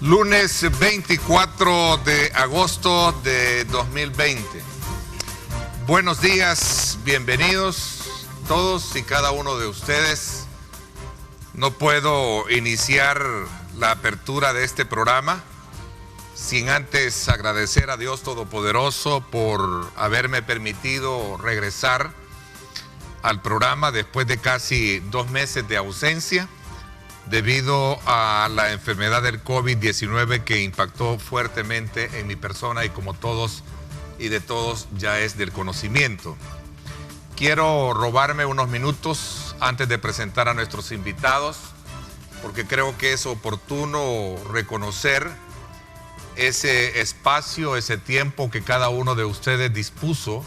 Lunes 24 de agosto de 2020. Buenos días, bienvenidos todos y cada uno de ustedes. No puedo iniciar la apertura de este programa sin antes agradecer a Dios Todopoderoso por haberme permitido regresar al programa después de casi 2 meses de ausencia debido a la enfermedad del COVID-19 que impactó fuertemente en mi persona y como todos y de todos ya es del conocimiento. Quiero robarme unos minutos antes de presentar a nuestros invitados porque creo que es oportuno reconocer ese espacio, ese tiempo que cada uno de ustedes dispuso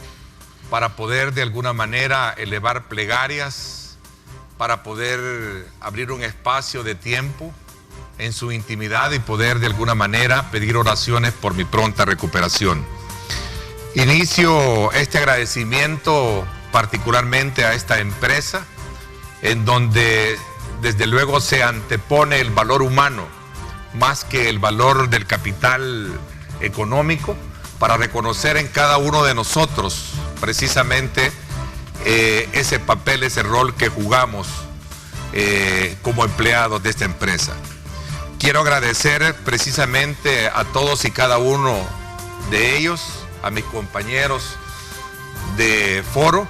para poder de alguna manera elevar plegarias, para poder abrir un espacio de tiempo en su intimidad y poder de alguna manera pedir oraciones por mi pronta recuperación. Inicio este agradecimiento particularmente a esta empresa, en donde desde luego se antepone el valor humano más que el valor del capital económico, para reconocer en cada uno de nosotros precisamente ese papel, ese rol que jugamos como empleados de esta empresa. Quiero agradecer precisamente a todos y cada uno de ellos, a mis compañeros de foro,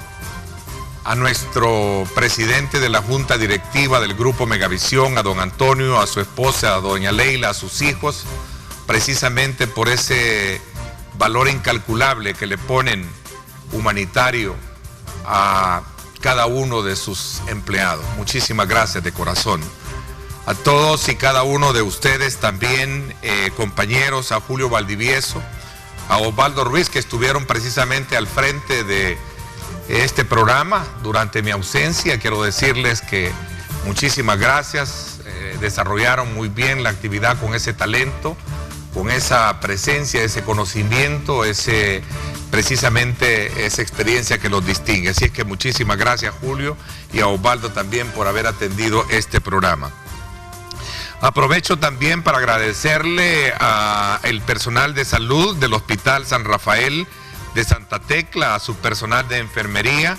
a nuestro presidente de la Junta Directiva del Grupo Megavisión, a don Antonio, a su esposa, a doña Leila, a sus hijos, precisamente por ese valor incalculable que le ponen humanitario a cada uno de sus empleados. Muchísimas gracias de corazón. A todos y cada uno de ustedes también, compañeros, a Julio Valdivieso, a Osvaldo Ruiz, que estuvieron precisamente al frente de este programa durante mi ausencia. Quiero decirles que muchísimas gracias, desarrollaron muy bien la actividad con ese talento, con esa presencia, ese conocimiento, precisamente esa experiencia que los distingue. Así es que muchísimas gracias, Julio, y a Osvaldo también por haber atendido este programa. Aprovecho también para agradecerle al personal de salud del Hospital San Rafael de Santa Tecla, a su personal de enfermería,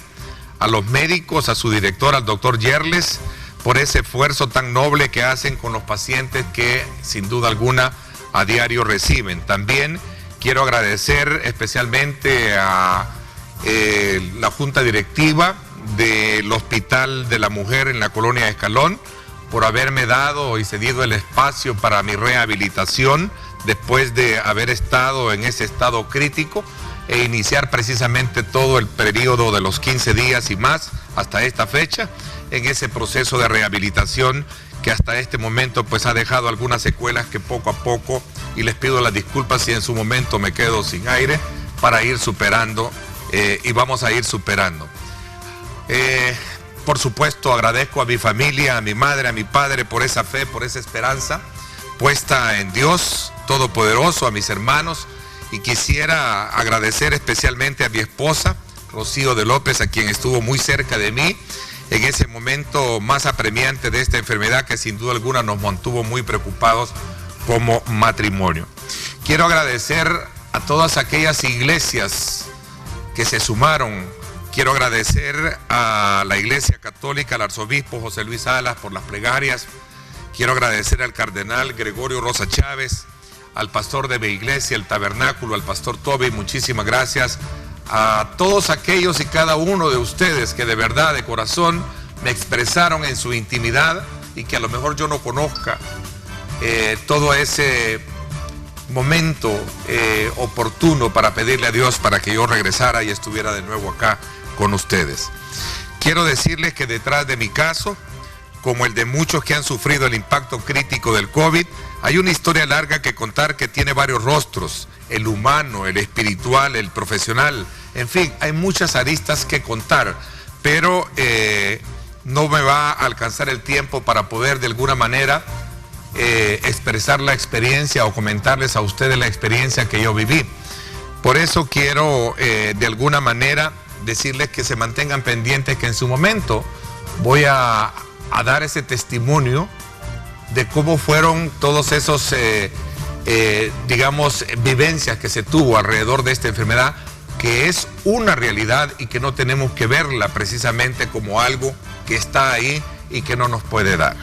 a los médicos, a su director, al doctor Yerles, por ese esfuerzo tan noble que hacen con los pacientes que sin duda alguna a diario reciben. También quiero agradecer especialmente a la Junta Directiva del Hospital de la Mujer en la Colonia Escalón por haberme dado y cedido el espacio para mi rehabilitación después de haber estado en ese estado crítico e iniciar precisamente todo el periodo de los 15 días y más hasta esta fecha en ese proceso de rehabilitación que hasta este momento pues ha dejado algunas secuelas que poco a poco, y les pido las disculpas si en su momento me quedo sin aire, para ir superando y vamos a ir superando. Por supuesto agradezco a mi familia, a mi madre, a mi padre por esa fe, por esa esperanza puesta en Dios Todopoderoso, a mis hermanos, y quisiera agradecer especialmente a mi esposa, Rocío de López, a quien estuvo muy cerca de mí en ese momento más apremiante de esta enfermedad que sin duda alguna nos mantuvo muy preocupados como matrimonio. Quiero agradecer a todas aquellas iglesias que se sumaron. Quiero agradecer a la Iglesia Católica, al arzobispo José Luis Salas por las plegarias. Quiero agradecer al cardenal Gregorio Rosa Chávez, al pastor de mi iglesia, el Tabernáculo, al pastor Toby. Muchísimas gracias a todos aquellos y cada uno de ustedes que de verdad, de corazón, me expresaron en su intimidad y que a lo mejor yo no conozca todo ese momento oportuno para pedirle a Dios para que yo regresara y estuviera de nuevo acá con ustedes. Quiero decirles que detrás de mi caso, como el de muchos que han sufrido el impacto crítico del COVID, hay una historia larga que contar que tiene varios rostros: el humano, el espiritual, el profesional, en fin, hay muchas aristas que contar, pero no me va a alcanzar el tiempo para poder de alguna manera expresar la experiencia o comentarles a ustedes la experiencia que yo viví. Por eso quiero de alguna manera decirles que se mantengan pendientes, que en su momento voy a dar ese testimonio de cómo fueron todos esos, digamos, vivencias que se tuvo alrededor de esta enfermedad, que es una realidad y que no tenemos que verla precisamente como algo que está ahí y que no nos puede dar.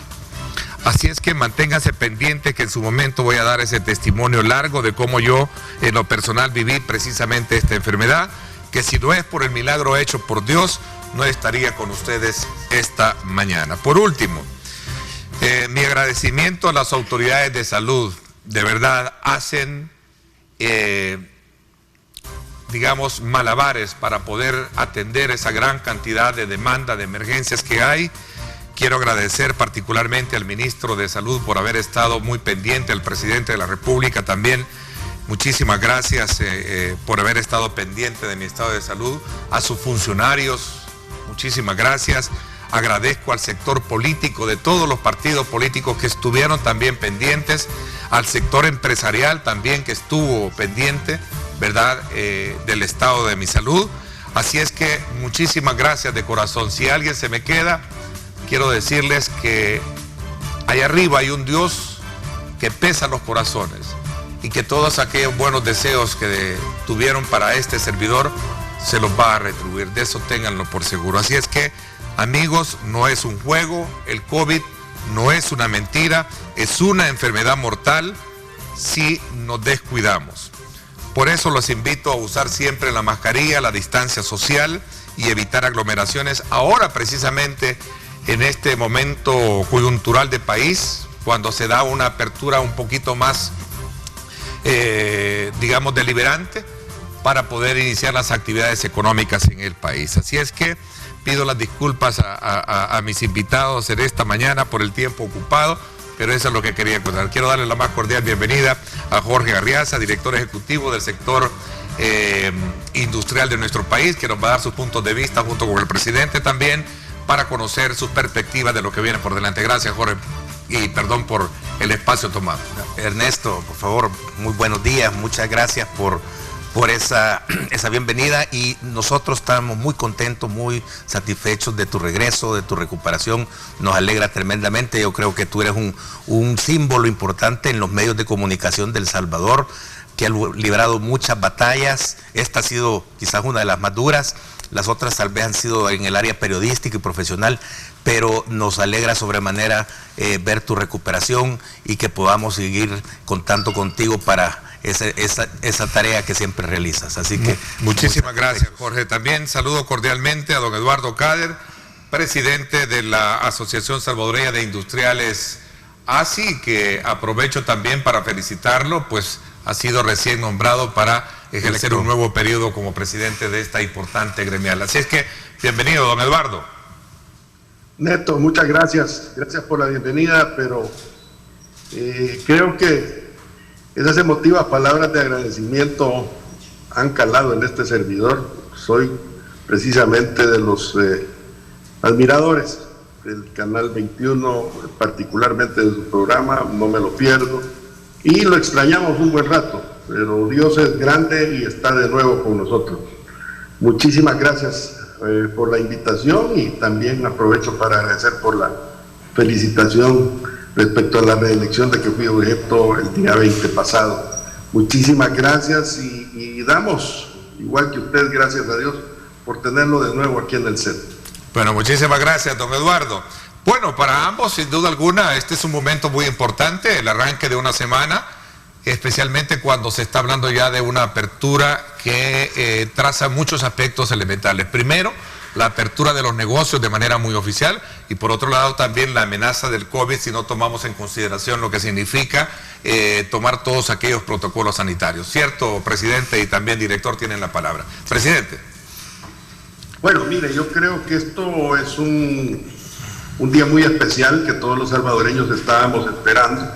Así es que manténgase pendiente, que en su momento voy a dar ese testimonio largo de cómo yo en lo personal viví precisamente esta enfermedad, que si no es por el milagro hecho por Dios, no estaría con ustedes esta mañana. Por último, mi agradecimiento a las autoridades de salud. De verdad hacen, digamos, malabares para poder atender esa gran cantidad de demanda, de emergencias que hay. Quiero agradecer particularmente al ministro de Salud por haber estado muy pendiente, al presidente de la República también. Muchísimas gracias por haber estado pendiente de mi estado de salud. A sus funcionarios, muchísimas gracias. Agradezco al sector político de todos los partidos políticos que estuvieron también pendientes, al sector empresarial también que estuvo pendiente, ¿verdad?, del estado de mi salud. Así es que muchísimas gracias de corazón. Si alguien se me queda, quiero decirles que allá arriba hay un Dios que pesa los corazones y que todos aquellos buenos deseos que tuvieron para este servidor se los va a retribuir. De eso ténganlo por seguro. Así es que, amigos, no es un juego, el COVID no es una mentira, es una enfermedad mortal si nos descuidamos. Por eso los invito a usar siempre la mascarilla, la distancia social y evitar aglomeraciones. Ahora, precisamente, en este momento coyuntural de país, cuando se da una apertura un poquito más, digamos, deliberante, para poder iniciar las actividades económicas en el país. Así es que pido las disculpas a mis invitados en esta mañana por el tiempo ocupado, pero eso es lo que quería contar. Quiero darle la más cordial bienvenida a Jorge Arriaza, director ejecutivo del sector industrial de nuestro país, que nos va a dar sus puntos de vista junto con el presidente también, para conocer sus perspectivas de lo que viene por delante. Gracias, Jorge, y perdón por el espacio tomado. Ernesto, por favor, muy buenos días, muchas gracias por esa bienvenida, y nosotros estamos muy contentos, muy satisfechos de tu regreso, de tu recuperación. Nos alegra tremendamente. Yo creo que tú eres un símbolo importante en los medios de comunicación de El Salvador, que ha librado muchas batallas. Esta ha sido quizás una de las más duras. Las otras tal vez han sido en el área periodística y profesional, pero nos alegra sobremanera ver tu recuperación y que podamos seguir contando contigo para esa tarea que siempre realizas. Así que muchísimas gracias, Jorge. También saludo cordialmente a don Eduardo Cader, presidente de la Asociación Salvadoreña de Industriales ASI, que aprovecho también para felicitarlo, pues ha sido recién nombrado para ejercer un nuevo periodo como presidente de esta importante gremial. Así es que, bienvenido, don Eduardo. Neto, muchas gracias. Gracias por la bienvenida, pero creo que esas emotivas palabras de agradecimiento han calado en este servidor. Soy precisamente de los admiradores del Canal 21, particularmente de su programa, no me lo pierdo, y lo extrañamos un buen rato, pero Dios es grande y está de nuevo con nosotros. Muchísimas gracias por la invitación, y también aprovecho para agradecer por la felicitación respecto a la reelección de que fui objeto el día 20 pasado. Muchísimas gracias, y damos, igual que usted, gracias a Dios por tenerlo de nuevo aquí en el set. Bueno, muchísimas gracias, don Eduardo. Bueno, para ambos, sin duda alguna, este es un momento muy importante, el arranque de una semana, especialmente cuando se está hablando ya de una apertura que traza muchos aspectos elementales. Primero, la apertura de los negocios de manera muy oficial, y por otro lado también la amenaza del COVID, si no tomamos en consideración lo que significa tomar todos aquellos protocolos sanitarios. ¿Cierto, presidente? Y también director tienen la palabra. Presidente. Bueno, mire, yo creo que esto es un día muy especial que todos los salvadoreños estábamos esperando.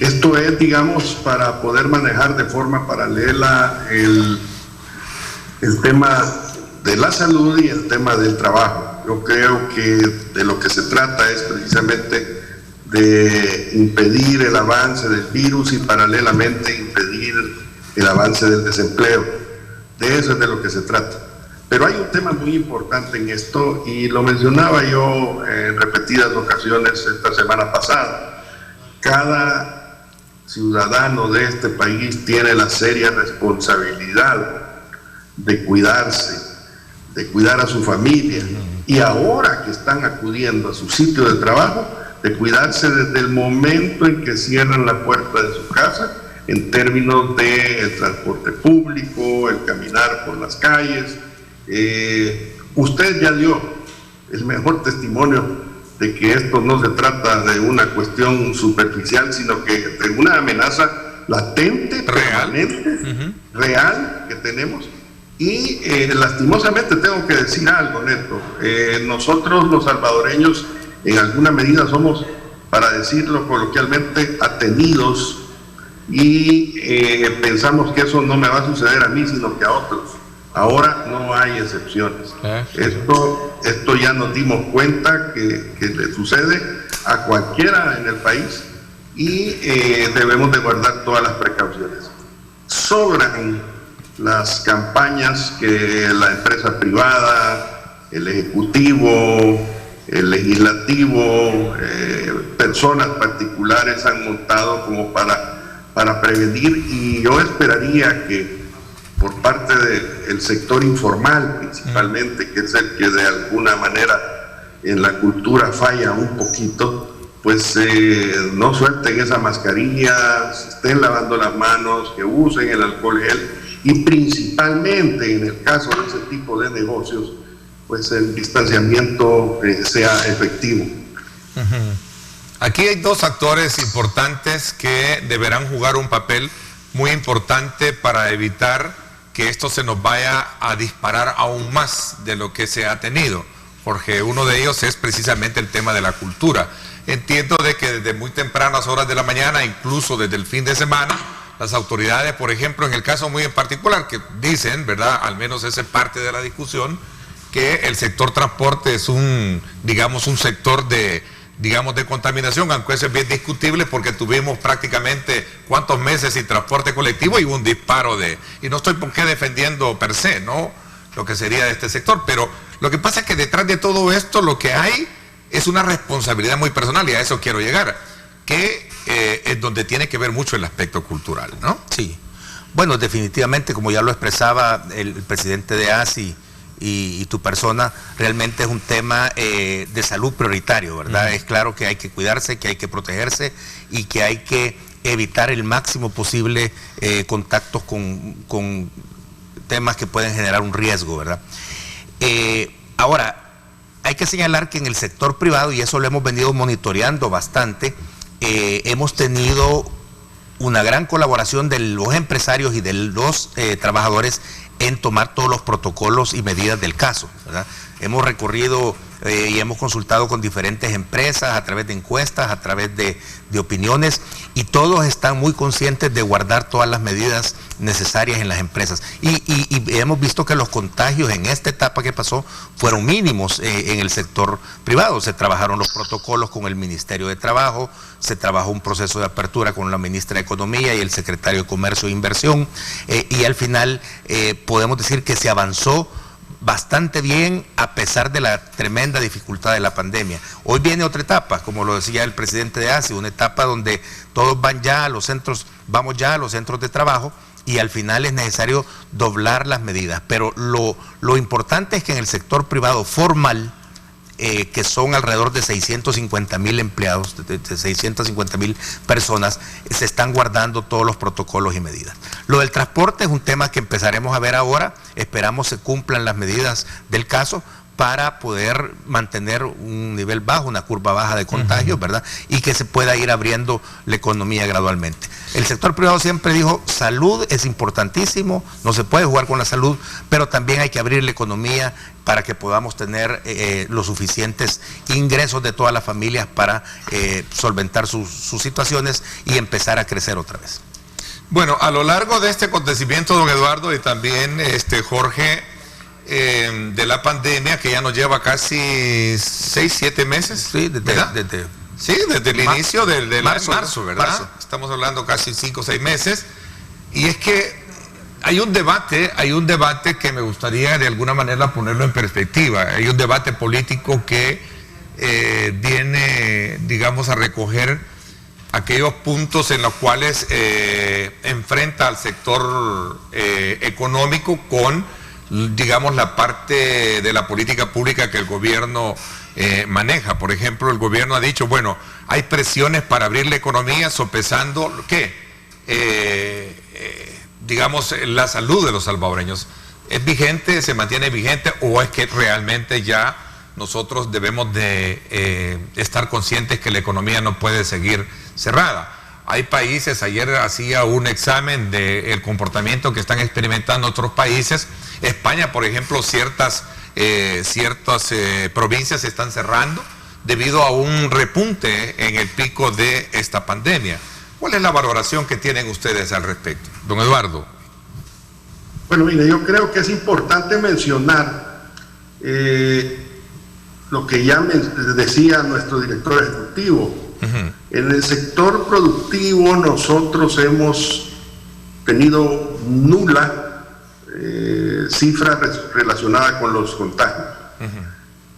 Esto es, digamos, para poder manejar de forma paralela el tema de la salud y el tema del trabajo. Yo creo que de lo que se trata es precisamente de impedir el avance del virus y paralelamente impedir el avance del desempleo. De eso es de lo que se trata. Pero hay un tema muy importante en esto, y lo mencionaba yo en repetidas ocasiones esta semana pasada. cada ciudadano de este país tiene la seria responsabilidad de cuidarse, de cuidar a su familia, y ahora que están acudiendo a su sitio de trabajo, de cuidarse desde el momento en que cierran la puerta de su casa, en términos del transporte público, el caminar por las calles. Usted ya dio el mejor testimonio de que esto no se trata de una cuestión superficial, sino que de una amenaza latente, permanente, real que tenemos. Y lastimosamente tengo que decir algo, Neto. Nosotros los salvadoreños en alguna medida somos, para decirlo coloquialmente, atenidos, y pensamos que eso no me va a suceder a mí, sino que a otros. Ahora no hay excepciones. Esto ya nos dimos cuenta que le sucede a cualquiera en el país, y debemos de guardar todas las precauciones. Sobran las campañas que la empresa privada, el ejecutivo, el legislativo, personas particulares han montado como para prevenir, y yo esperaría que por parte del sector informal principalmente, que es el que de alguna manera en la cultura falla un poquito, pues no suelten esa mascarilla, se estén lavando las manos, que usen el alcohol gel, y principalmente en el caso de ese tipo de negocios, pues el distanciamiento sea efectivo. Aquí hay dos actores importantes que deberán jugar un papel muy importante para evitar que esto se nos vaya a disparar aún más de lo que se ha tenido, porque uno de ellos es precisamente el tema de la cultura. Entiendo de que desde muy tempranas horas de la mañana, incluso desde el fin de semana, las autoridades, por ejemplo, en el caso muy en particular, que dicen, ¿verdad?, al menos esa es parte de la discusión, que el sector transporte es un sector de contaminación, aunque eso es bien discutible, porque tuvimos prácticamente cuántos meses sin transporte colectivo y hubo un disparo y no estoy por qué defendiendo per se, ¿no?, lo que sería de este sector, pero lo que pasa es que detrás de todo esto lo que hay es una responsabilidad muy personal, y a eso quiero llegar, que es donde tiene que ver mucho el aspecto cultural, ¿no? Sí. Bueno, definitivamente, como ya lo expresaba el presidente de ASI y tu persona, realmente es un tema de salud prioritario, ¿verdad? Es claro que hay que cuidarse, que hay que protegerse y que hay que evitar el máximo posible contactos con temas que pueden generar un riesgo, ¿verdad? Ahora, hay que señalar que en el sector privado, y eso lo hemos venido monitoreando bastante, hemos tenido una gran colaboración de los empresarios y de los trabajadores en tomar todos los protocolos y medidas del caso, ¿verdad? Hemos recorrido y hemos consultado con diferentes empresas a través de encuestas, a través de opiniones, y todos están muy conscientes de guardar todas las medidas necesarias en las empresas. Y hemos visto que los contagios en esta etapa que pasó fueron mínimos en el sector privado. Se trabajaron los protocolos con el Ministerio de Trabajo, se trabajó un proceso de apertura con la ministra de Economía y el secretario de Comercio e Inversión, y al final podemos decir que se avanzó bastante bien a pesar de la tremenda dificultad de la pandemia. Hoy viene otra etapa, como lo decía el presidente de ASI, una etapa donde todos vamos ya a los centros de trabajo, y al final es necesario doblar las medidas. Pero lo importante es que en el sector privado formal, que son alrededor de 650,000 empleados, de 650,000 personas, se están guardando todos los protocolos y medidas. Lo del transporte es un tema que empezaremos a ver ahora. Esperamos se cumplan las medidas del caso para poder mantener un nivel bajo, una curva baja de contagios, ¿verdad? Y que se pueda ir abriendo la economía gradualmente. El sector privado siempre dijo, salud es importantísimo, no se puede jugar con la salud, pero también hay que abrir la economía para que podamos tener los suficientes ingresos de todas las familias para solventar sus situaciones y empezar a crecer otra vez. Bueno, a lo largo de este acontecimiento, don Eduardo, y también Jorge, de la pandemia, que ya nos lleva casi 6, 7 meses. Sí, desde el inicio de marzo, ¿verdad? Marzo. Estamos hablando casi 5 o 6 meses. Y es que hay un debate que me gustaría de alguna manera ponerlo en perspectiva. Hay un debate político que viene, digamos, a recoger aquellos puntos en los cuales enfrenta al sector económico con, digamos, la parte de la política pública que el gobierno maneja. Por ejemplo, el gobierno ha dicho, bueno, hay presiones para abrir la economía sopesando, ¿qué? Digamos, la salud de los salvadoreños. ¿Es vigente, se mantiene vigente o es que realmente ya nosotros debemos de estar conscientes que la economía no puede seguir cerrada? Hay países, ayer hacía un examen del comportamiento que están experimentando otros países. España, por ejemplo, ciertas provincias se están cerrando debido a un repunte en el pico de esta pandemia. ¿Cuál es la valoración que tienen ustedes al respecto? Don Eduardo. Bueno, mire, yo creo que es importante mencionar lo que ya decía nuestro director ejecutivo. En el sector productivo nosotros hemos tenido nula cifra relacionada con los contagios.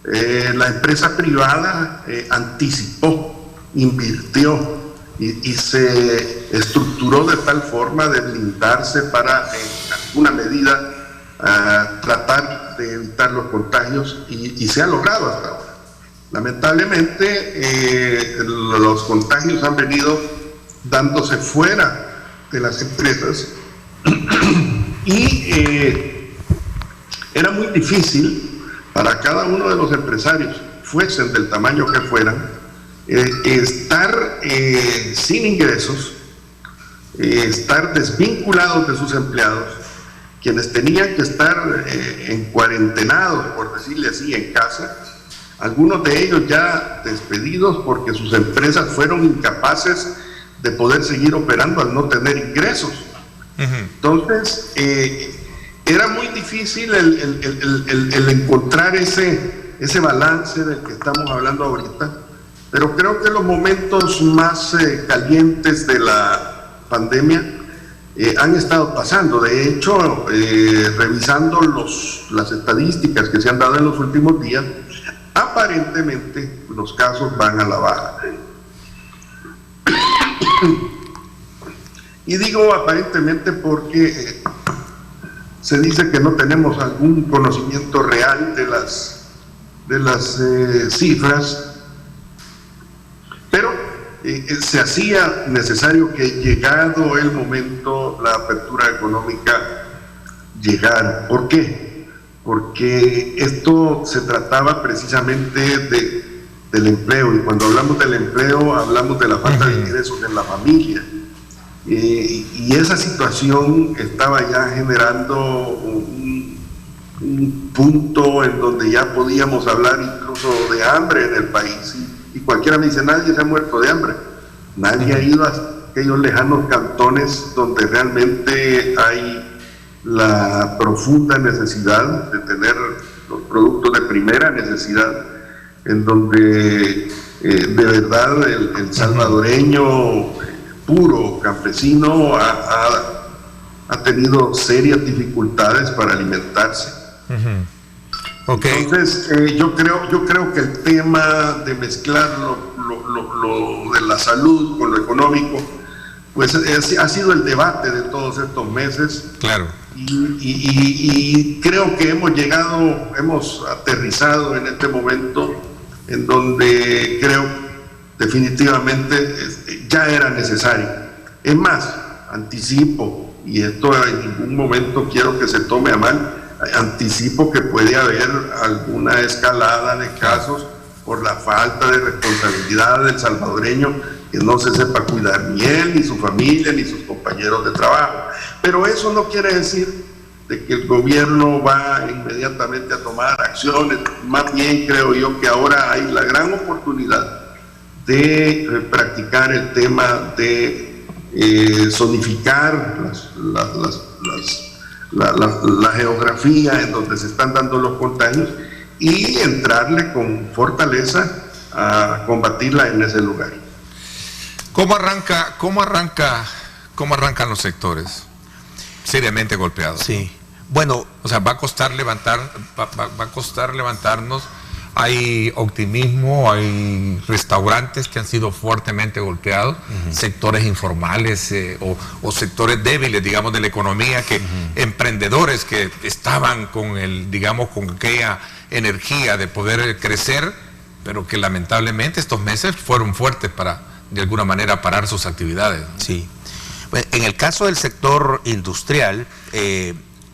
La empresa privada anticipó, invirtió y se estructuró de tal forma de blindarse para en alguna medida tratar de evitar los contagios y se ha logrado hasta ahora. Lamentablemente los contagios han venido dándose fuera de las empresas y era muy difícil para cada uno de los empresarios, fuesen del tamaño que fueran, estar sin ingresos, estar desvinculados de sus empleados, quienes tenían que estar encuarentenados, por decirle así, en casa, algunos de ellos ya despedidos porque sus empresas fueron incapaces de poder seguir operando al no tener ingresos. Entonces, era muy difícil el encontrar ese balance del que estamos hablando ahorita, pero creo que los momentos más calientes de la pandemia han estado pasando. De hecho, revisando las estadísticas que se han dado en los últimos días, aparentemente los casos van a la baja. Y digo aparentemente porque se dice que no tenemos algún conocimiento real de las cifras, pero se hacía necesario que, llegado el momento, la apertura económica llegara. ¿Por qué? Porque esto se trataba precisamente del empleo, y cuando hablamos del empleo hablamos de la falta de ingresos en la familia, y esa situación estaba ya generando un punto en donde ya podíamos hablar incluso de hambre en el país, y cualquiera me dice, nadie se ha muerto de hambre, nadie ha ido a aquellos lejanos cantones donde realmente hay la profunda necesidad de tener los productos de primera necesidad, en donde de verdad el salvadoreño puro, campesino, ha tenido serias dificultades para alimentarse. Entonces, yo creo que el tema de mezclar lo de la salud con lo económico, pues ha sido el debate de todos estos meses. Claro. Y creo que hemos aterrizado en este momento en donde creo definitivamente ya era necesario. Es más, anticipo, y esto en ningún momento quiero que se tome a mal, anticipo que puede haber alguna escalada de casos por la falta de responsabilidad del salvadoreño, que no se sepa cuidar ni él, ni su familia, ni sus compañeros de trabajo. Pero eso no quiere decir de que el gobierno va inmediatamente a tomar acciones. Más bien creo yo que ahora hay la gran oportunidad de practicar el tema de zonificar la geografía en donde se están dando los contagios y entrarle con fortaleza a combatirla en ese lugar. ¿Cómo arrancan los sectores seriamente golpeados? Sí. Bueno, o sea, va a costar levantarnos. hay optimismo, hay restaurantes que han sido fuertemente golpeados, sectores informales o sectores débiles, digamos, de la economía, que emprendedores que estaban con con aquella energía de poder crecer, pero que lamentablemente estos meses fueron fuertes para, de alguna manera, parar sus actividades. Sí. Bueno, en el caso del sector industrial,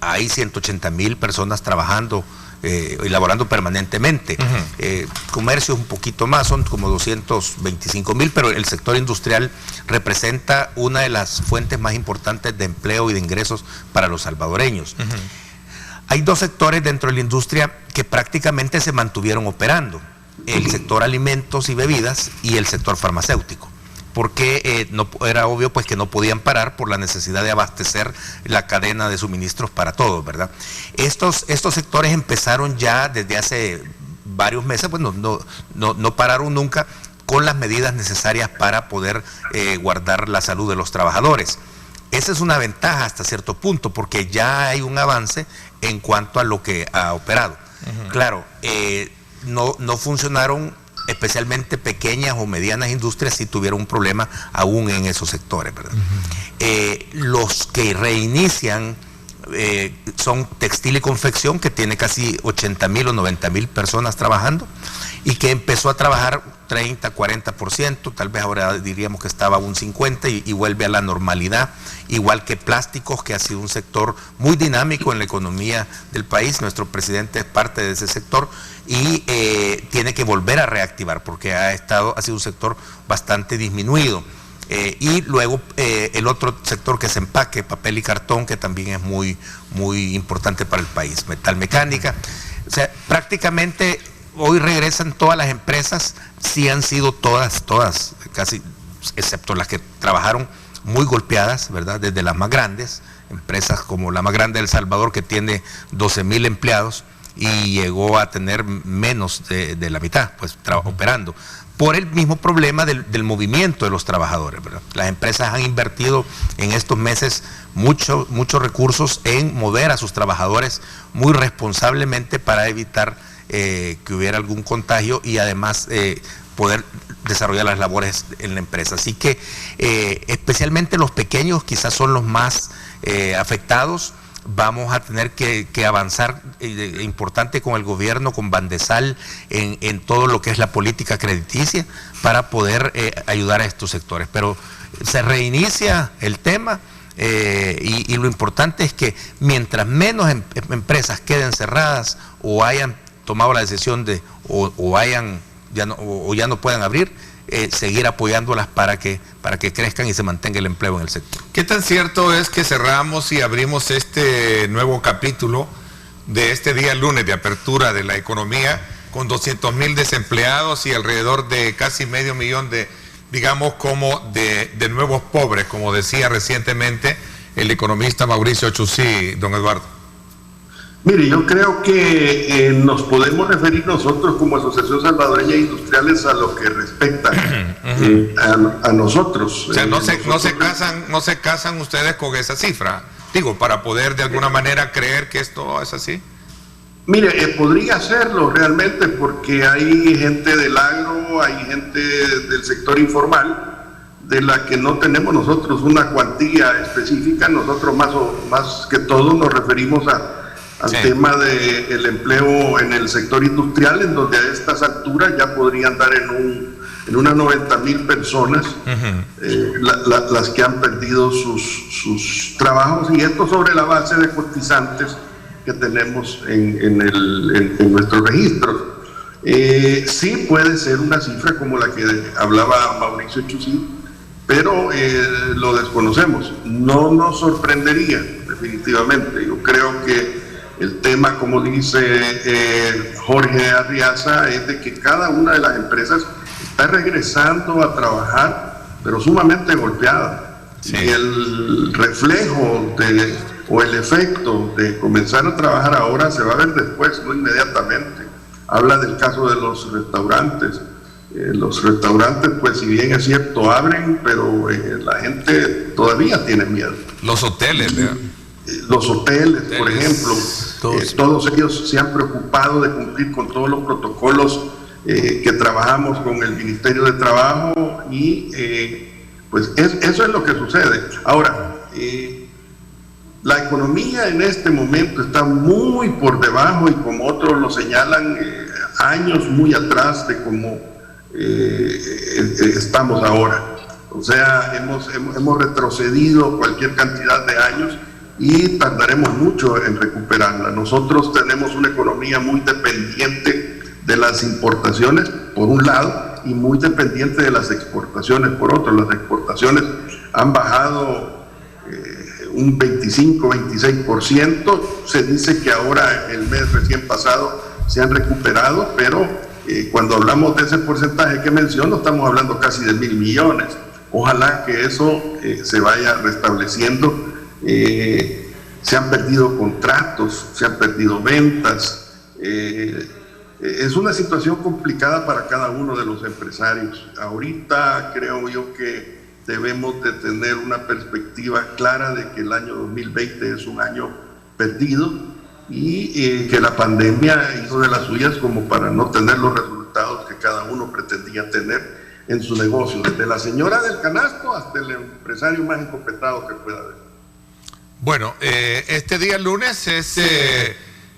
hay 180,000 personas trabajando y laborando permanentemente. Comercio un poquito más, son como 225,000, pero el sector industrial representa una de las fuentes más importantes de empleo y de ingresos para los salvadoreños. Hay dos sectores dentro de la industria que prácticamente se mantuvieron operando: el sector alimentos y bebidas y el sector farmacéutico, porque no, era obvio pues que no podían parar por la necesidad de abastecer la cadena de suministros para todos, ¿verdad? Estos sectores empezaron ya desde hace varios meses, pues no pararon nunca con las medidas necesarias para poder guardar la salud de los trabajadores. Esa es una ventaja hasta cierto punto, porque ya hay un avance en cuanto a lo que ha operado. Claro, no funcionaron, especialmente pequeñas o medianas industrias, si tuvieron un problema aún en esos sectores, ¿verdad? Los que reinician son textil y confección, que tiene casi 80,000 o 90,000 personas trabajando, y que empezó a trabajar 30, 40%, tal vez ahora diríamos que estaba a un 50% y vuelve a la normalidad, igual que plásticos, que ha sido un sector muy dinámico en la economía del país. Nuestro presidente es parte de ese sector y tiene que volver a reactivar, porque ha sido un sector bastante disminuido. Y luego el otro sector, que es empaque, papel y cartón, que también es muy importante para el país, metal mecánica. O sea, prácticamente hoy regresan todas las empresas, sí han sido todas, casi, excepto las que trabajaron muy golpeadas, ¿verdad? Desde las más grandes, empresas como la más grande de El Salvador, que tiene 12,000 empleados y llegó a tener menos de la mitad, pues operando, por el mismo problema del movimiento de los trabajadores, ¿verdad? Las empresas han invertido en estos meses muchos recursos en mover a sus trabajadores muy responsablemente para evitar que hubiera algún contagio y además poder desarrollar las labores en la empresa. Así que especialmente los pequeños quizás son los más afectados. Vamos a tener que avanzar importante con el gobierno, con Bandesal, en todo lo que es la política crediticia para poder ayudar a estos sectores. Pero se reinicia el tema y lo importante es que mientras menos empresas queden cerradas o hayan tomado la decisión de ya no puedan abrir, seguir apoyándolas para que crezcan y se mantenga el empleo en el sector. ¿Qué tan cierto es que cerramos y abrimos este nuevo capítulo de este día lunes de apertura de la economía con 200,000 desempleados y alrededor de casi 500,000 de nuevos pobres, como decía recientemente el economista Mauricio Chusí, don Eduardo? Mire, yo creo que nos podemos referir nosotros como Asociación Salvadoreña de Industriales a lo que respecta a nosotros. O sea, no se casan ustedes con esa cifra, digo, para poder de alguna manera creer que esto es así. Mire, podría hacerlo realmente, porque hay gente del agro, hay gente del sector informal, de la que no tenemos nosotros una cuantía específica. Nosotros más que todo nos referimos al tema del empleo en el sector industrial, en donde a estas alturas ya podrían dar en unas 90,000 personas las que han perdido sus trabajos, y esto sobre la base de cotizantes que tenemos en nuestros registros. Sí puede ser una cifra como la que hablaba Mauricio Chusí, pero lo desconocemos. No nos sorprendería, definitivamente. Yo creo que el tema, como dice Jorge Arriaza, es de que cada una de las empresas está regresando a trabajar, pero sumamente golpeada. Sí. Y el reflejo o el efecto de comenzar a trabajar ahora se va a ver después, no inmediatamente. Habla del caso de los restaurantes. Los restaurantes, pues si bien es cierto, abren, pero la gente todavía tiene miedo. Los hoteles, ¿verdad? Los hoteles, por ejemplo, Todos ellos se han preocupado de cumplir con todos los protocolos que trabajamos con el Ministerio de Trabajo y pues eso es lo que sucede. Ahora, la economía en este momento está muy por debajo y como otros lo señalan, años muy atrás de cómo estamos ahora. O sea, hemos retrocedido cualquier cantidad de años y tardaremos mucho en recuperarla. Nosotros tenemos una economía muy dependiente de las importaciones, por un lado, y muy dependiente de las exportaciones, por otro. Las exportaciones han bajado un 25-26%. Se dice que ahora, el mes recién pasado, se han recuperado, pero cuando hablamos de ese porcentaje que menciono, estamos hablando casi de 1.000 millones. Ojalá que eso se vaya restableciendo. Se han perdido contratos, se han perdido ventas. Es una situación complicada para cada uno de los empresarios. Ahorita creo yo que debemos de tener una perspectiva clara de que el año 2020 es un año perdido y que la pandemia hizo de las suyas como para no tener los resultados que cada uno pretendía tener en su negocio, desde la señora del canasto hasta el empresario más encopetado que pueda haber. Bueno, este día lunes es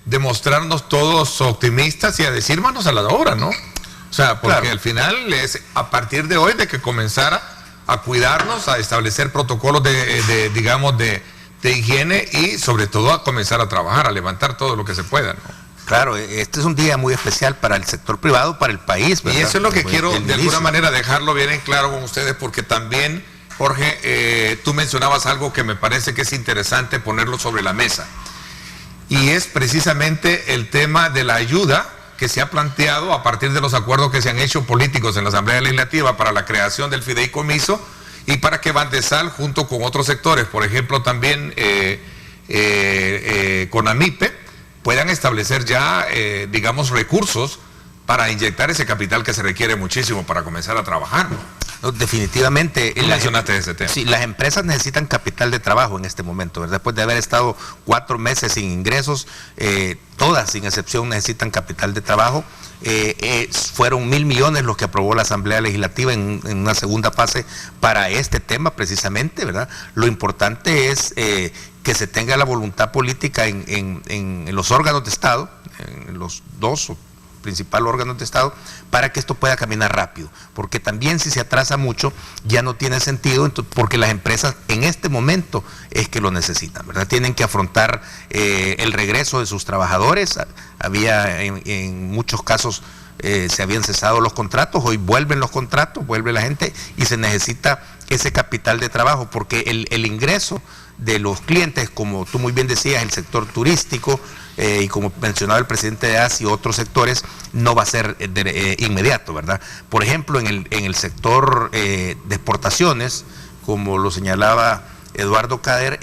de mostrarnos todos optimistas y a decir manos a la obra, ¿no? O sea, porque claro, al final es a partir de hoy de que comenzara a cuidarnos, a establecer protocolos de higiene y sobre todo a comenzar a trabajar, a levantar todo lo que se pueda, ¿no? Claro, este es un día muy especial para el sector privado, para el país, ¿verdad? Y eso es lo que quiero de alguna manera dejarlo bien en claro con ustedes, porque también, Jorge, tú mencionabas algo que me parece que es interesante ponerlo sobre la mesa. Y es precisamente el tema de la ayuda que se ha planteado a partir de los acuerdos que se han hecho políticos en la Asamblea Legislativa para la creación del fideicomiso y para que Bandesal, junto con otros sectores, por ejemplo también con AMIPE, puedan establecer ya, digamos, recursos para inyectar ese capital que se requiere muchísimo para comenzar a trabajar, ¿no? No, definitivamente. Mencionaste ese tema. Sí, las empresas necesitan capital de trabajo en este momento, ¿verdad? Después de haber estado 4 meses sin ingresos, todas sin excepción necesitan capital de trabajo. Fueron 1.000 millones los que aprobó la Asamblea Legislativa en una segunda fase para este tema precisamente, ¿verdad? Lo importante es que se tenga la voluntad política en los órganos de Estado, en los dos principales órganos de Estado, para que esto pueda caminar rápido, porque también si se atrasa mucho ya no tiene sentido, porque las empresas en este momento es que lo necesitan, ¿verdad? Tienen que afrontar el regreso de sus trabajadores. Había en muchos casos se habían cesado los contratos, hoy vuelven los contratos, vuelve la gente y se necesita ese capital de trabajo, porque el ingreso de los clientes, como tú muy bien decías, el sector turístico y como mencionaba el presidente de ASI y otros sectores, no va a ser inmediato, ¿verdad? Por ejemplo, en el sector de exportaciones, como lo señalaba Eduardo Cader,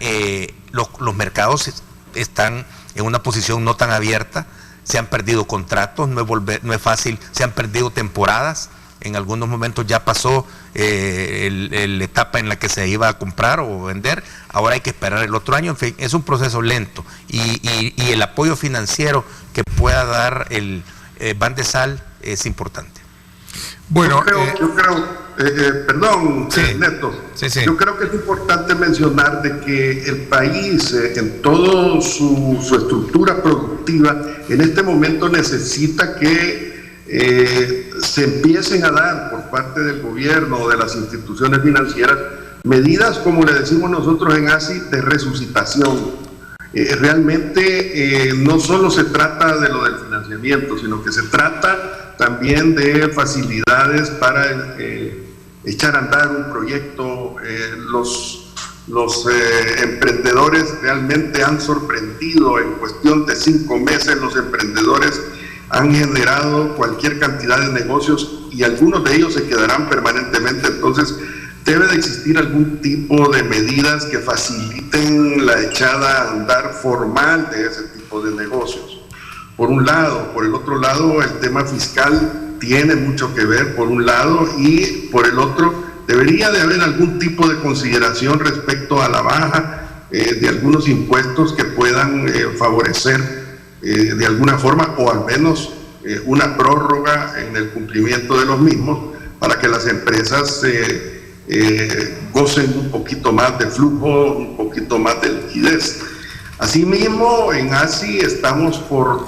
los mercados están en una posición no tan abierta, se han perdido contratos, no es fácil, se han perdido temporadas. En algunos momentos ya pasó la etapa en la que se iba a comprar o vender, ahora hay que esperar el otro año. En fin, es un proceso lento y el apoyo financiero que pueda dar el Bandesal es importante. Bueno, yo creo, perdón, sí, Neto, sí. Yo creo que es importante mencionar de que el país en toda su estructura productiva en este momento necesita que se empiecen a dar por parte del gobierno o de las instituciones financieras medidas, como le decimos nosotros en ASI, de resucitación. Realmente no solo se trata de lo del financiamiento, sino que se trata también de facilidades para echar a andar un proyecto. Los emprendedores realmente han sorprendido. En cuestión de 5 meses los emprendedores han generado cualquier cantidad de negocios y algunos de ellos se quedarán permanentemente. Entonces debe de existir algún tipo de medidas que faciliten la echada a andar formal de ese tipo de negocios, por un lado. Por el otro lado, el tema fiscal tiene mucho que ver, por un lado, y por el otro debería de haber algún tipo de consideración respecto a la baja de algunos impuestos que puedan favorecer de alguna forma, o al menos una prórroga en el cumplimiento de los mismos, para que las empresas gocen un poquito más de flujo, un poquito más de liquidez. Asimismo, en ASI estamos por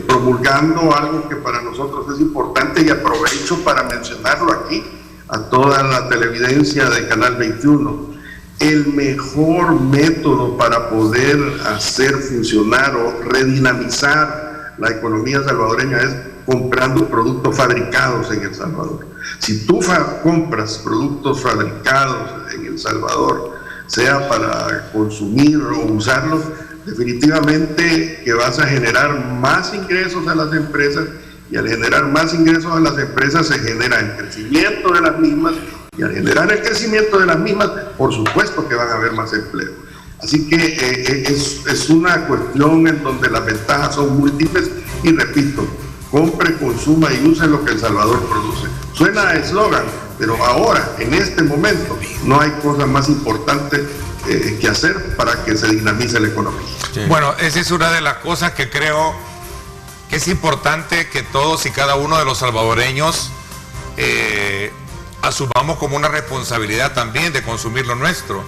promulgando algo que para nosotros es importante, y aprovecho para mencionarlo aquí a toda la televidencia de Canal 21. El mejor método para poder hacer funcionar o redinamizar la economía salvadoreña es comprando productos fabricados en El Salvador. Si tú compras productos fabricados en El Salvador, sea para consumir o usarlos, definitivamente que vas a generar más ingresos a las empresas, y al generar más ingresos a las empresas se genera el crecimiento de las mismas, y al generar el crecimiento de las mismas, por supuesto que van a haber más empleo. Así que es una cuestión en donde las ventajas son múltiples, y repito, compre, consuma y use lo que El Salvador produce. Suena a eslogan, pero ahora, en este momento, no hay cosa más importante que hacer para que se dinamice la economía. Sí. Bueno, esa es una de las cosas que creo que es importante que todos y cada uno de los salvadoreños asumamos como una responsabilidad también de consumir lo nuestro.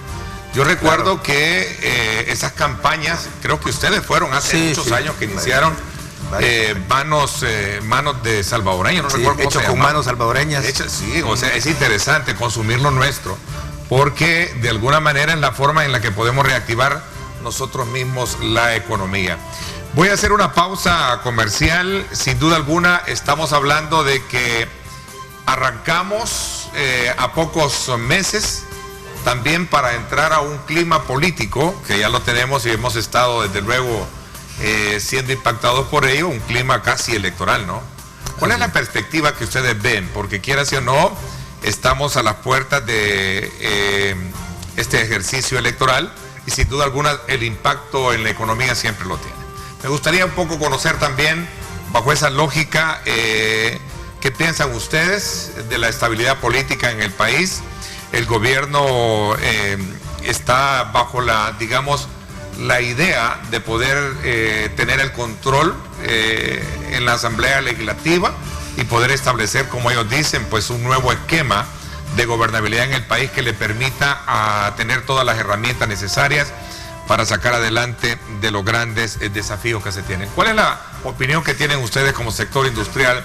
Yo recuerdo que esas campañas, creo que ustedes fueron hace muchos años que iniciaron manos de salvadoreños, no recuerdo cómo se llama. Con manos salvadoreñas. Sí, o sea, es interesante consumir lo nuestro, porque de alguna manera es la forma en la que podemos reactivar nosotros mismos la economía. Voy a hacer una pausa comercial. Sin duda alguna estamos hablando de que arrancamos a pocos meses también para entrar a un clima político, que ya lo tenemos y hemos estado desde luego siendo impactados por ello, un clima casi electoral, ¿no? ¿Cuál es la perspectiva que ustedes ven? Porque quiera sí o no, estamos a las puertas de este ejercicio electoral, y sin duda alguna el impacto en la economía siempre lo tiene. Me gustaría un poco conocer también, bajo esa lógica, qué piensan ustedes de la estabilidad política en el país. El gobierno está bajo la idea de poder tener el control en la Asamblea Legislativa y poder establecer, como ellos dicen, pues un nuevo esquema de gobernabilidad en el país que le permita tener todas las herramientas necesarias para sacar adelante de los grandes desafíos que se tienen. ¿Cuál es la opinión que tienen ustedes como sector industrial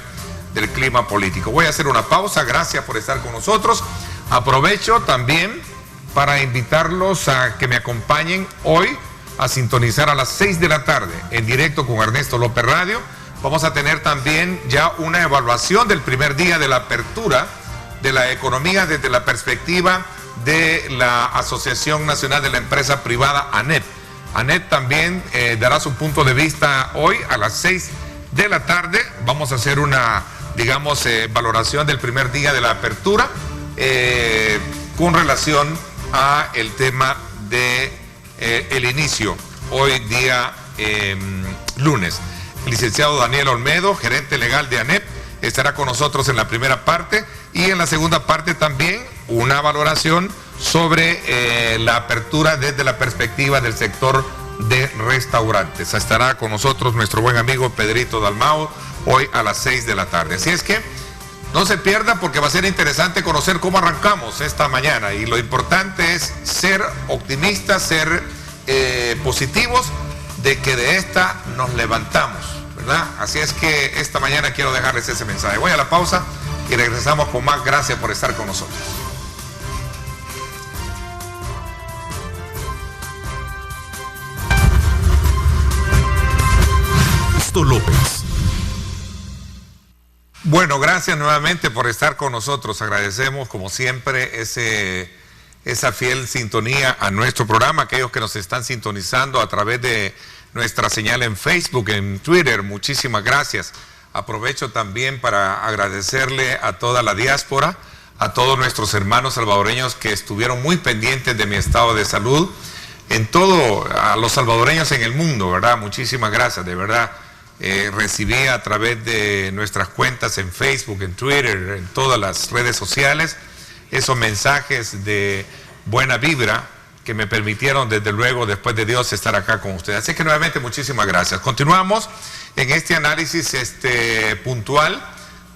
del clima político? Voy a hacer una pausa. Gracias por estar con nosotros. Aprovecho también para invitarlos a que me acompañen hoy a sintonizar a las 6 de la tarde en directo con Ernesto López Radio. Vamos a tener también ya una evaluación del primer día de la apertura de la economía desde la perspectiva de la Asociación Nacional de la Empresa Privada, ANEP. ANEP también dará su punto de vista hoy a las 6 de la tarde. Vamos a hacer una, valoración del primer día de la apertura con relación a el tema de el inicio, hoy día lunes. El licenciado Daniel Olmedo, gerente legal de ANEP, estará con nosotros en la primera parte, y en la segunda parte también una valoración sobre la apertura desde la perspectiva del sector de restaurantes. Estará con nosotros nuestro buen amigo Pedrito Dalmao hoy a las 6 de la tarde. Así es que no se pierda, porque va a ser interesante conocer cómo arrancamos esta mañana, y lo importante es ser optimistas, ser positivos, de que de esta nos levantamos, ¿verdad? Así es que esta mañana quiero dejarles ese mensaje. Voy a la pausa y regresamos con más. Gracias por estar con nosotros. López. Bueno, gracias nuevamente por estar con nosotros. Agradecemos, como siempre, esa fiel sintonía a nuestro programa. Aquellos que nos están sintonizando a través de nuestra señal en Facebook, en Twitter, muchísimas gracias. Aprovecho también para agradecerle a toda la diáspora, a todos nuestros hermanos salvadoreños que estuvieron muy pendientes de mi estado de salud, a los salvadoreños en el mundo, ¿verdad? Muchísimas gracias, de verdad. Recibí a través de nuestras cuentas en Facebook, en Twitter, en todas las redes sociales, esos mensajes de buena vibra que me permitieron, desde luego, después de Dios, estar acá con ustedes. Así que nuevamente muchísimas gracias. Continuamos en este análisis puntual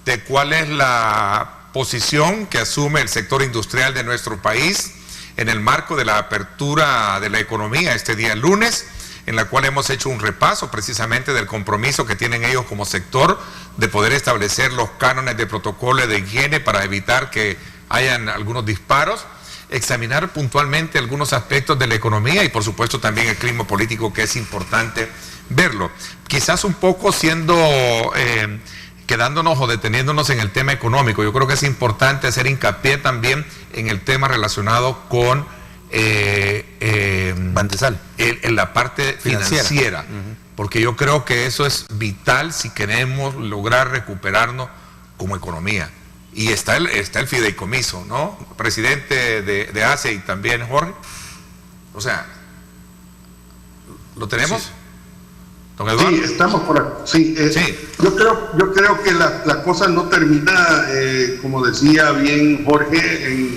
de cuál es la posición que asume el sector industrial de nuestro país en el marco de la apertura de la economía este día lunes, en la cual hemos hecho un repaso precisamente del compromiso que tienen ellos como sector de poder establecer los cánones de protocolo de higiene para evitar que hayan algunos disparos, examinar puntualmente algunos aspectos de la economía y por supuesto también el clima político, que es importante verlo. Quizás un poco quedándonos o deteniéndonos en el tema económico. Yo creo que es importante hacer hincapié también en el tema relacionado con Bandesal, en la parte financiera, porque yo creo que eso es vital si queremos lograr recuperarnos como economía. Y está el fideicomiso, ¿no? Presidente de ACE y también Jorge. O sea, ¿lo tenemos? Sí. ¿Don Eduardo? Sí, estamos por aquí. Sí, sí. Yo creo que la cosa no termina, como decía bien Jorge,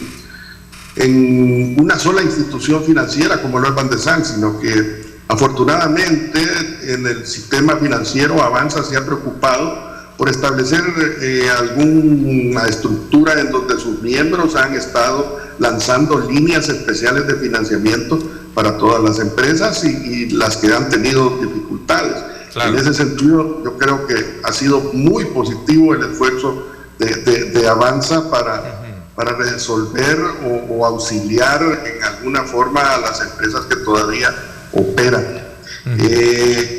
en una sola institución financiera como lo es Bandesal, sino que afortunadamente en el sistema financiero Avanza se ha preocupado por establecer alguna estructura en donde sus miembros han estado lanzando líneas especiales de financiamiento para todas las empresas y las que han tenido dificultades. Claro. En ese sentido, yo creo que ha sido muy positivo el esfuerzo de Avanza para resolver o auxiliar en alguna forma a las empresas que todavía operan.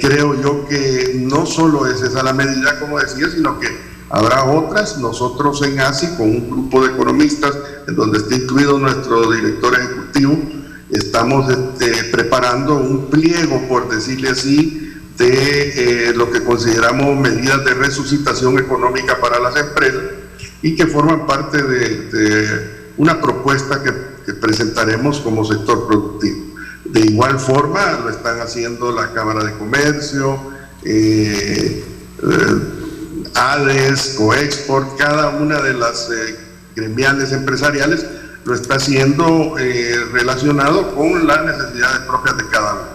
Creo yo que no solo es esa la medida, como decía, sino que habrá otras. Nosotros en ASI, con un grupo de economistas, en donde está incluido nuestro director ejecutivo, estamos preparando un pliego, por decirle así, de lo que consideramos medidas de resucitación económica para las empresas y que forman parte de una propuesta que presentaremos como sector productivo. De igual forma lo están haciendo la Cámara de Comercio, ADES, Coexport, cada una de las gremiales empresariales lo está haciendo relacionado con las necesidades propias de cada uno.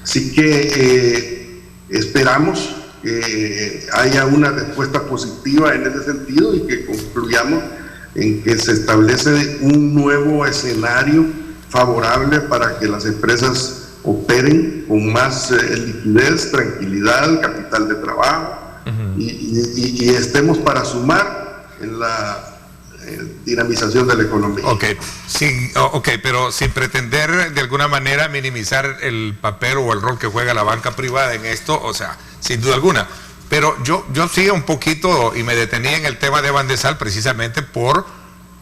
Así que esperamos que haya una respuesta positiva en ese sentido y que concluyamos en que se establece un nuevo escenario favorable para que las empresas operen con más liquidez, tranquilidad, capital de trabajo y estemos para sumar en la dinamización de la economía. Sí, pero sin pretender de alguna manera minimizar el papel o el rol que juega la banca privada en esto, o sea, sin duda alguna. Pero yo sí un poquito y me detenía en el tema de Bandesal precisamente por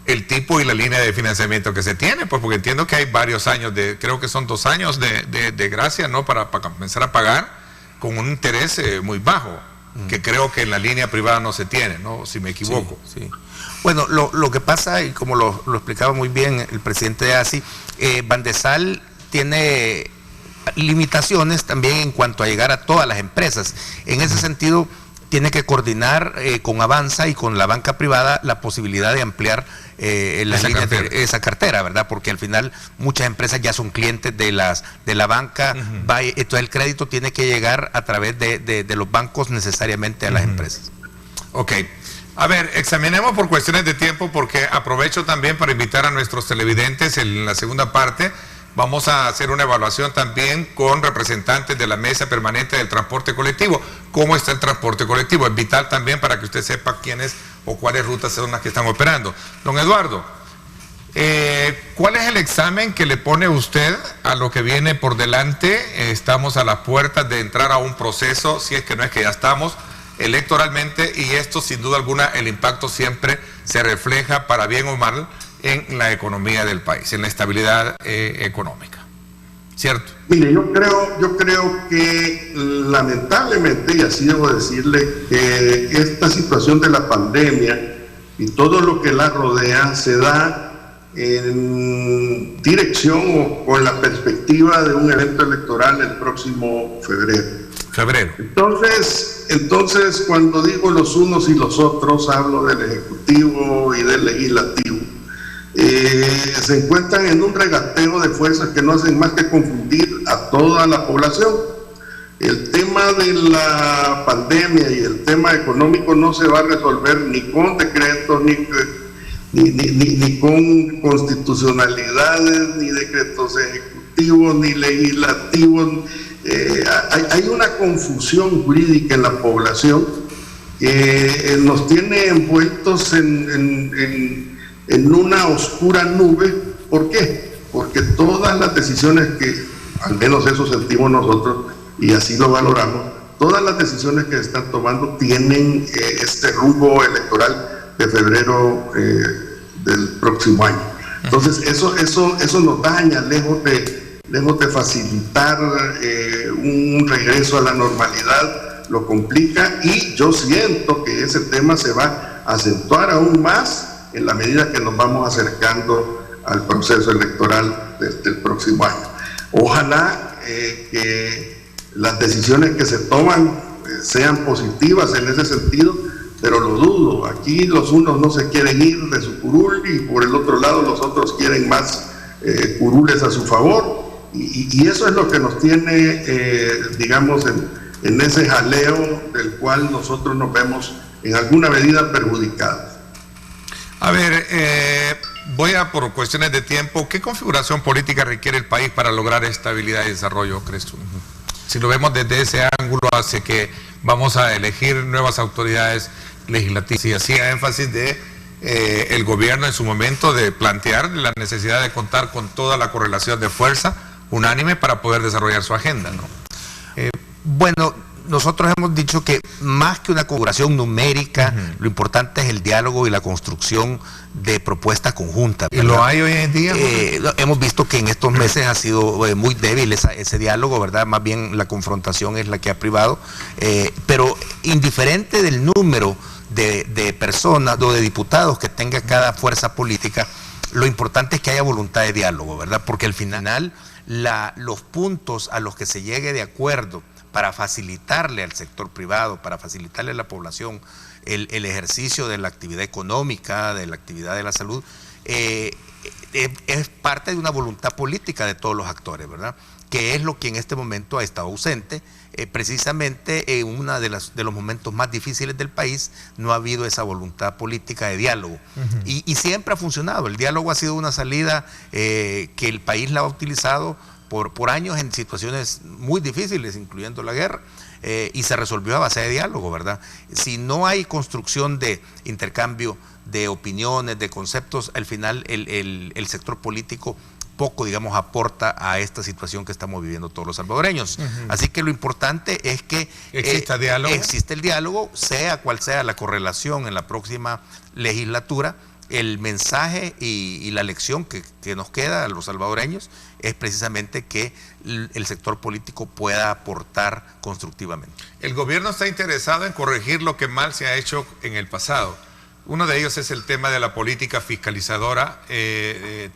el tipo y la línea de financiamiento que se tiene, pues porque entiendo que hay varios años, creo que son 2 años de gracia, ¿no? Para comenzar a pagar con un interés muy bajo, que creo que en la línea privada no se tiene, ¿no? Si me equivoco. Sí, sí. Bueno, lo que pasa, y como lo explicaba muy bien el presidente de ASI, Bandesal tiene limitaciones también en cuanto a llegar a todas las empresas. En ese sentido, tiene que coordinar con Avanza y con la banca privada la posibilidad de ampliar esa cartera, ¿verdad? Porque al final muchas empresas ya son clientes de la banca, entonces el crédito tiene que llegar a través de los bancos necesariamente a las empresas. Ok. A ver, examinemos por cuestiones de tiempo, porque aprovecho también para invitar a nuestros televidentes en la segunda parte. Vamos a hacer una evaluación también con representantes de la Mesa Permanente del Transporte Colectivo. ¿Cómo está el transporte colectivo? Es vital también para que usted sepa quiénes o cuáles rutas son las que están operando. Don Eduardo, ¿cuál es el examen que le pone usted a lo que viene por delante? Estamos a las puertas de entrar a un proceso, si es que no es que ya estamos, electoralmente, y esto sin duda alguna el impacto siempre se refleja para bien o mal en la economía del país, en la estabilidad económica, ¿cierto? Mire, yo creo que lamentablemente, y así debo decirle, que esta situación de la pandemia y todo lo que la rodea se da en dirección o con la perspectiva de un evento electoral el próximo febrero. Entonces, cuando digo los unos y los otros, hablo del Ejecutivo y del Legislativo. se encuentran en un regateo de fuerzas que no hacen más que confundir a toda la población. El tema de la pandemia y el tema económico no se va a resolver ni con decretos, ni con constitucionalidades, ni decretos ejecutivos, ni legislativos. Hay una confusión jurídica en la población que nos tiene envueltos en una oscura nube. ¿Por qué? Porque todas las decisiones que, al menos eso sentimos nosotros, y así lo valoramos, todas las decisiones que se están tomando tienen este rumbo electoral de febrero del próximo año. Entonces eso nos daña, lejos de facilitar un regreso a la normalidad, lo complica, y yo siento que ese tema se va a acentuar aún más en la medida que nos vamos acercando al proceso electoral del próximo año. Ojalá que las decisiones que se toman sean positivas en ese sentido, pero lo dudo. Aquí los unos no se quieren ir de su curul y por el otro lado los otros quieren más curules a su favor, y eso es lo que nos tiene, digamos, en ese jaleo del cual nosotros nos vemos en alguna medida perjudicados. A ver, voy a, por cuestiones de tiempo, ¿qué configuración política requiere el país para lograr estabilidad y desarrollo, crees tú? Si lo vemos desde ese ángulo, hace que vamos a elegir nuevas autoridades legislativas, y hacía énfasis de el gobierno en su momento de plantear la necesidad de contar con toda la correlación de fuerza unánime para poder desarrollar su agenda, ¿no? Bueno, nosotros hemos dicho que más que una configuración numérica, lo importante es el diálogo y la construcción de propuestas conjuntas, ¿verdad? ¿Y lo hay hoy en día? Hemos visto que en estos meses ha sido muy débil ese diálogo, ¿verdad? Más bien la confrontación es la que ha privado, pero indiferente del número de personas o de diputados que tenga cada fuerza política, lo importante es que haya voluntad de diálogo, ¿verdad? Porque al final los puntos a los que se llegue de acuerdo para facilitarle al sector privado, para facilitarle a la población el ejercicio de la actividad económica, de la actividad de la salud, es parte de una voluntad política de todos los actores, ¿verdad? Que es lo que en este momento ha estado ausente. Precisamente en uno de los momentos más difíciles del país no ha habido esa voluntad política de diálogo. Y siempre ha funcionado. El diálogo ha sido una salida que el país la ha utilizado por años en situaciones muy difíciles, incluyendo la guerra, y se resolvió a base de diálogo, ¿verdad? Si no hay construcción de intercambio de opiniones, de conceptos, al final el sector político poco, digamos, aporta a esta situación que estamos viviendo todos los salvadoreños. Así que lo importante es que existe el diálogo, sea cual sea la correlación en la próxima legislatura. El mensaje y la lección que nos queda a los salvadoreños es precisamente que el sector político pueda aportar constructivamente. El gobierno está interesado en corregir lo que mal se ha hecho en el pasado. Uno de ellos es el tema de la política fiscalizadora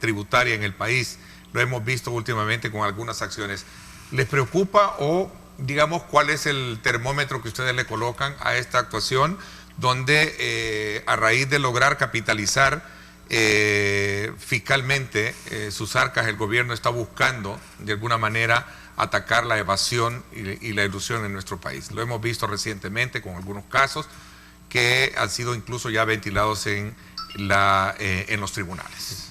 tributaria en el país. Lo hemos visto últimamente con algunas acciones. ¿Les preocupa o, digamos, cuál es el termómetro que ustedes le colocan a esta actuación, donde a raíz de lograr capitalizar fiscalmente sus arcas, el gobierno está buscando de alguna manera atacar la evasión y la ilusión en nuestro país? Lo hemos visto recientemente con algunos casos que han sido incluso ya ventilados en los tribunales.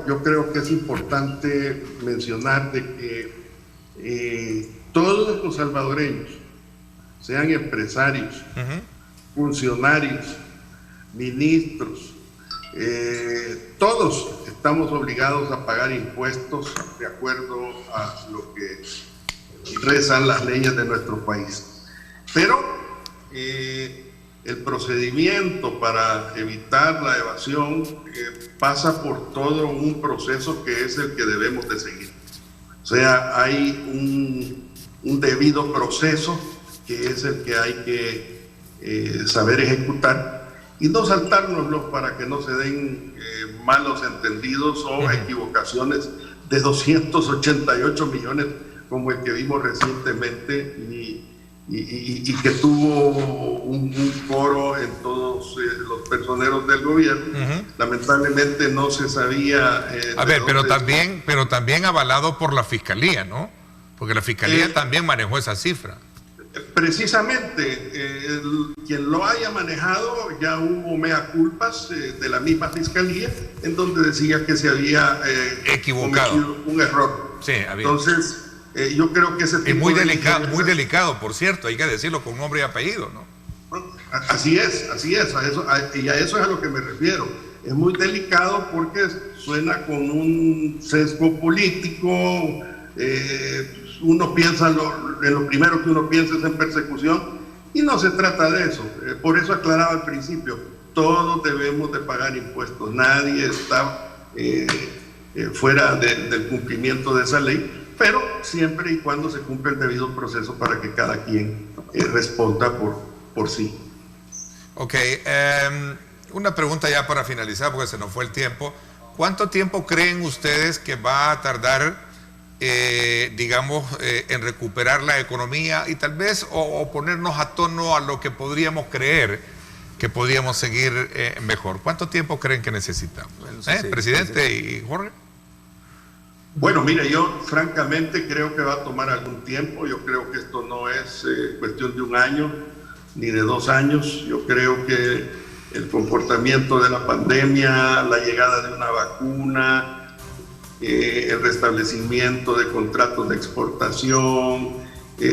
Yo creo que es importante mencionar de que todos los salvadoreños, sean empresarios, funcionarios, ministros, todos estamos obligados a pagar impuestos de acuerdo a lo que rezan las leyes de nuestro país. Pero el procedimiento para evitar la evasión pasa por todo un proceso que es el que debemos de seguir. O sea, hay un debido proceso que es el que hay que saber ejecutar y no saltárnoslo para que no se den malos entendidos o equivocaciones de 288 millones como el que vimos recientemente, y que tuvo un foro en todos los personeros del gobierno. Lamentablemente no se sabía... A ver, pero también avalado por la Fiscalía, ¿no? Porque la Fiscalía también manejó esa cifra. Precisamente, quien lo haya manejado, ya hubo mea culpas de la misma Fiscalía, en donde decía que se había equivocado, cometido un error. Sí, había. Entonces, yo creo que ese tipo es muy delicado, por cierto, hay que decirlo con nombre y apellido, ¿no? Así es, y a eso es a lo que me refiero. Es muy delicado porque suena con un sesgo político. Uno piensa, en lo primero que uno piensa es en persecución, y no se trata de eso. Por eso aclaraba al principio, todos debemos de pagar impuestos, nadie está fuera del cumplimiento de esa ley, pero siempre y cuando se cumple el debido proceso para que cada quien responda por sí. Ok, una pregunta ya para finalizar, porque se nos fue el tiempo. ¿Cuánto tiempo creen ustedes que va a tardar, en recuperar la economía y tal vez o ponernos a tono a lo que podríamos creer que podríamos seguir mejor? ¿Cuánto tiempo creen que necesitamos? Presidente y Jorge. Bueno, mire, yo francamente creo que va a tomar algún tiempo. Yo creo que esto no es cuestión de un año ni de 2 años. Yo creo que el comportamiento de la pandemia, la llegada de una vacuna, el restablecimiento de contratos de exportación,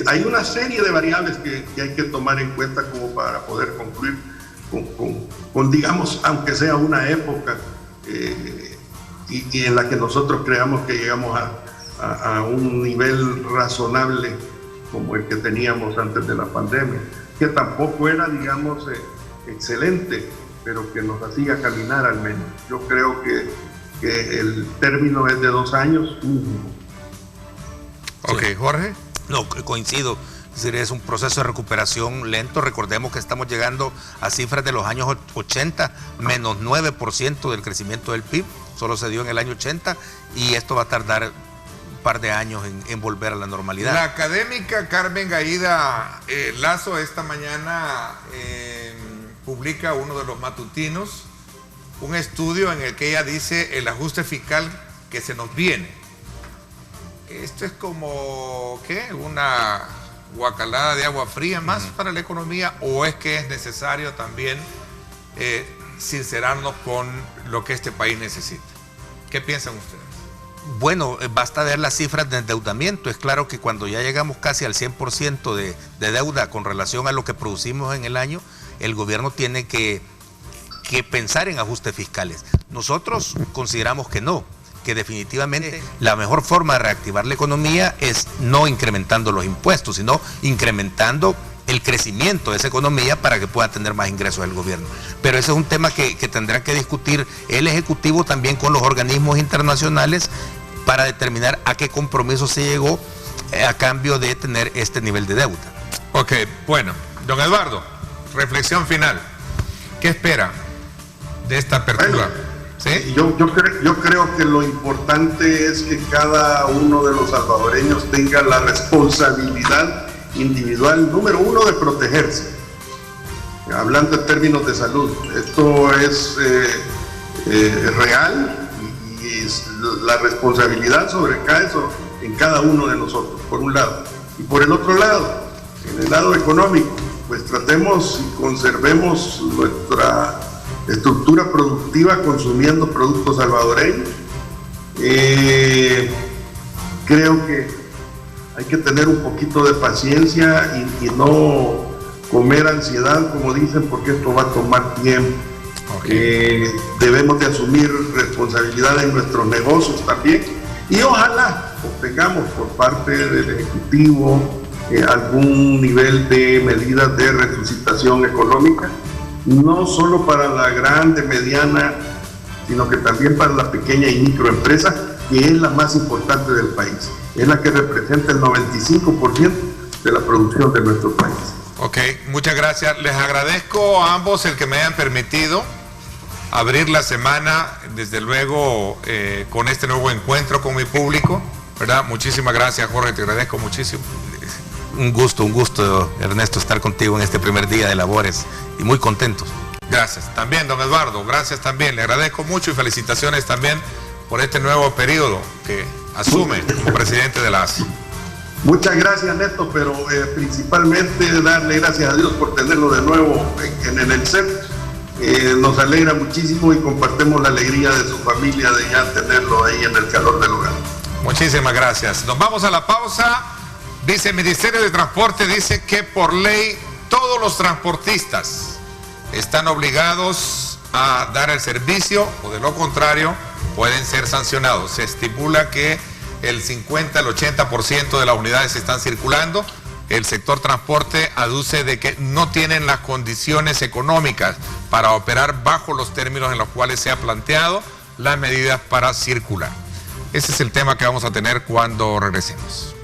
hay una serie de variables que hay que tomar en cuenta como para poder concluir con digamos, aunque sea una época y en la que nosotros creamos que llegamos a un nivel razonable como el que teníamos antes de la pandemia, que tampoco era, digamos, excelente, pero que nos hacía caminar al menos. Yo creo que el término es de 2 años mínimo. Ok, Jorge. No, coincido. Es decir, es un proceso de recuperación lento. Recordemos que estamos llegando a cifras de los años 80, menos 9% del crecimiento del PIB. Solo se dio en el año 80 y esto va a tardar un par de años en volver a la normalidad. La académica Carmen Gaída Lazo esta mañana publica uno de los matutinos, un estudio en el que ella dice el ajuste fiscal que se nos viene. Esto es como, ¿qué? Una guacalada de agua fría más para la economía, o es que es necesario también sincerarnos con lo que este país necesita. ¿Qué piensan ustedes? Bueno, basta ver las cifras de endeudamiento. Es claro que cuando ya llegamos casi al 100% de deuda con relación a lo que producimos en el año, el gobierno tiene que pensar en ajustes fiscales. Nosotros consideramos que no, que definitivamente la mejor forma de reactivar la economía es no incrementando los impuestos, sino incrementando el crecimiento de esa economía para que pueda tener más ingresos el gobierno. Pero ese es un tema que tendrá que discutir el Ejecutivo también con los organismos internacionales para determinar a qué compromiso se llegó a cambio de tener este nivel de deuda. Ok, bueno, don Eduardo, reflexión final. ¿Qué espera de esta apertura? Bueno, ¿sí? Yo creo que lo importante es que cada uno de los salvadoreños tenga la responsabilidad individual, número 1, de protegerse. Hablando en términos de salud, esto es real y la responsabilidad sobrecae en cada uno de nosotros, por un lado. Y por el otro lado, en el lado económico, pues tratemos y conservemos nuestra estructura productiva consumiendo productos salvadoreños. Creo que hay que tener un poquito de paciencia y no comer ansiedad, como dicen, porque esto va a tomar tiempo. Okay. Debemos de asumir responsabilidad en nuestros negocios también, y ojalá obtengamos por parte del Ejecutivo algún nivel de medidas de resucitación económica, no solo para la grande, mediana, sino que también para la pequeña y microempresa, que es la más importante del país. Es la que representa el 95% de la producción de nuestro país. Ok, muchas gracias. Les agradezco a ambos el que me hayan permitido abrir la semana, desde luego, con este nuevo encuentro con mi público, ¿verdad? Muchísimas gracias, Jorge, te agradezco muchísimo. Un gusto, Ernesto, estar contigo en este primer día de labores y muy contentos. Gracias. También, don Eduardo, gracias también. Le agradezco mucho y felicitaciones también por este nuevo periodo que asume como presidente de la ASI. Muchas gracias, Neto, pero principalmente darle gracias a Dios por tenerlo de nuevo en el CEP. Nos alegra muchísimo y compartimos la alegría de su familia de ya tenerlo ahí en el calor del hogar. Muchísimas gracias. Nos vamos a la pausa. Dice el Ministerio de Transporte, dice que por ley todos los transportistas están obligados a dar el servicio o de lo contrario pueden ser sancionados. Se estipula que el 50 al 80% de las unidades están circulando. El sector transporte aduce de que no tienen las condiciones económicas para operar bajo los términos en los cuales se ha planteado las medidas para circular. Ese es el tema que vamos a tener cuando regresemos.